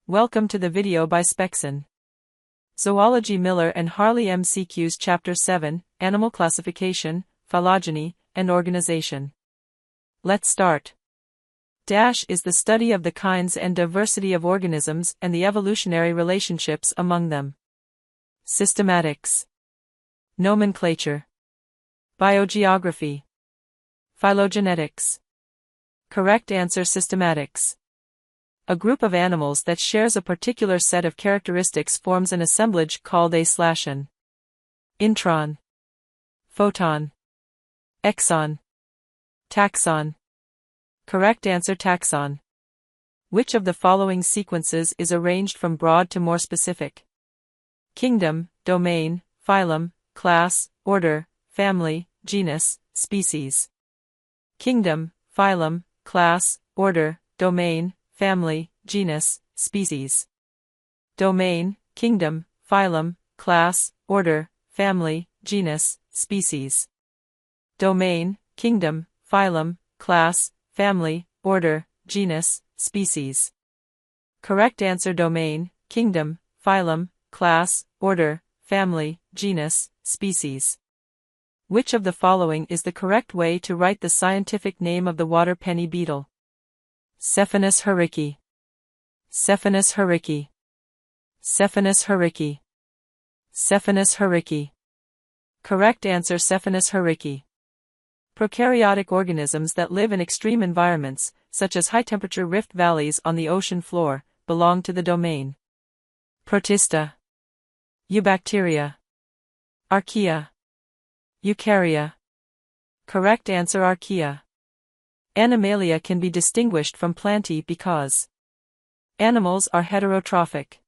Welcome to the video by Spexin. Zoology Mille and Harley MCQs Chapter 7, Animal Classification, Phylogeny, and Organization. Let's start. Is the study of the kinds and diversity of organisms and the evolutionary relationships among them. Systematics. Nomenclature. Biogeography. Phylogenetics. Correct answer: systematics. A group of animals that shares a particular set of characteristics forms an assemblage called a/an. Intron. Photon. Exon. Taxon. Correct answer: taxon. Which of the following sequences is arranged from broad to more specific? Kingdom, domain, phylum, class, order, family, genus, species. Kingdom, phylum, class, order, domain, family, genus, species. Domain, kingdom, phylum, class, order, family, genus, species. Domain, kingdom, phylum, class, family, order, genus, species. Correct answer: domain, kingdom, phylum, class, order, family, genus, species. Which of the following is the correct way to write the scientific name of the water penny beetle? Cephanus herriki. Cephanus herriki. Cephanus herriki. Cephanus herriki. Correct answer: Cephanus herriki. Prokaryotic organisms that live in extreme environments, such as high-temperature rift valleys on the ocean floor, belong to the domain. Protista. Eubacteria. Archaea. Eukarya. Correct answer: Archaea. Animalia can be distinguished from Plantae because animals are heterotrophic.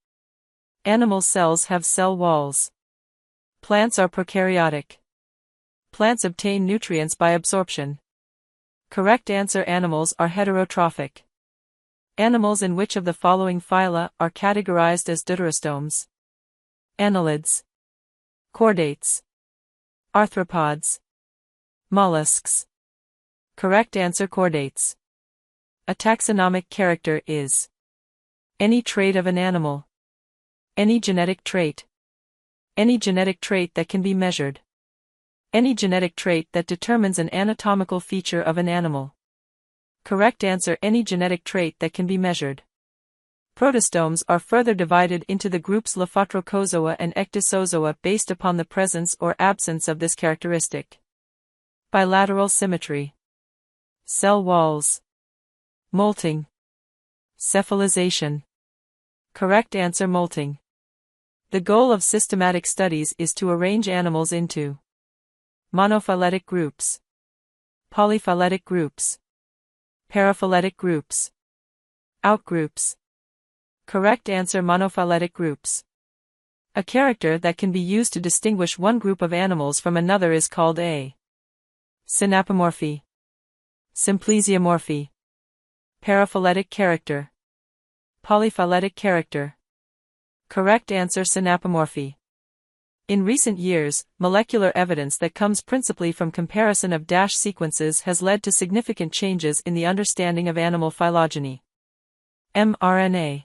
Animal cells have cell walls. Plants are prokaryotic. Plants obtain nutrients by absorption. Correct answer: animals are heterotrophic. Animals in which of the following phyla are categorized as deuterostomes? Annelids. Chordates. Arthropods. Mollusks. Correct answer: chordates. A taxonomic character is any trait of an animal. Any genetic trait. Any genetic trait that can be measured. Any genetic trait that determines an anatomical feature of an animal. Correct answer: any genetic trait that can be measured. Protostomes are further divided into the groups Lophotrochozoa and Ecdysozoa based upon the presence or absence of this characteristic. Bilateral symmetry. Cell walls. Molting. Cephalization. Correct answer: molting. The goal of systematic studies is to arrange animals into monophyletic groups, polyphyletic groups, paraphyletic groups, outgroups. Correct answer: monophyletic groups. A character that can be used to distinguish one group of animals from another is called a synapomorphy, simplesiomorphy, paraphyletic character, polyphyletic character. Correct answer: synapomorphy. In recent years, molecular evidence that comes principally from comparison of dash sequences has led to significant changes in the understanding of animal phylogeny. mRNA,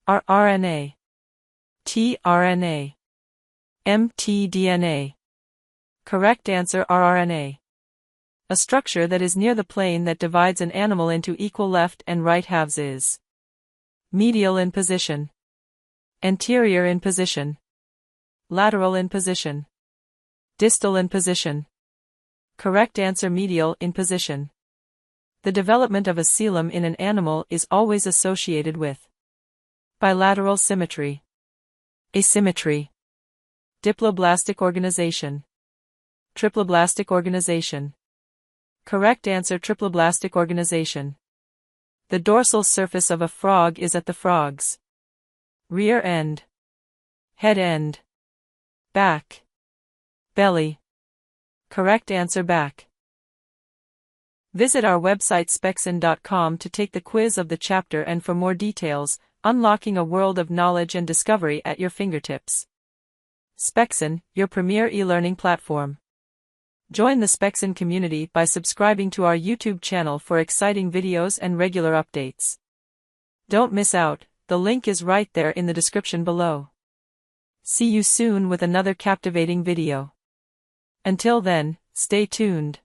rRNA, tRNA, mtDNA. Correct answer: rRNA. A structure that is near the plane that divides an animal into equal left and right halves is medial in position, anterior in position, lateral in position, distal in position. Correct answer: medial in position. The development of a coelom in an animal is always associated with bilateral symmetry, asymmetry, diploblastic organization, triploblastic organization. Correct answer: triploblastic organization. The dorsal surface of a frog is at the frog's rear end, head end, back, belly. Correct answer: back. Visit our website spexin.com to take the quiz of the chapter and for more details, unlocking a world of knowledge and discovery at your fingertips. Spexin, your premier e-learning platform. Join the Spexin community by subscribing to our YouTube channel for exciting videos and regular updates. Don't miss out. the link is right there in the description below. See you soon with another captivating video. Until then, stay tuned.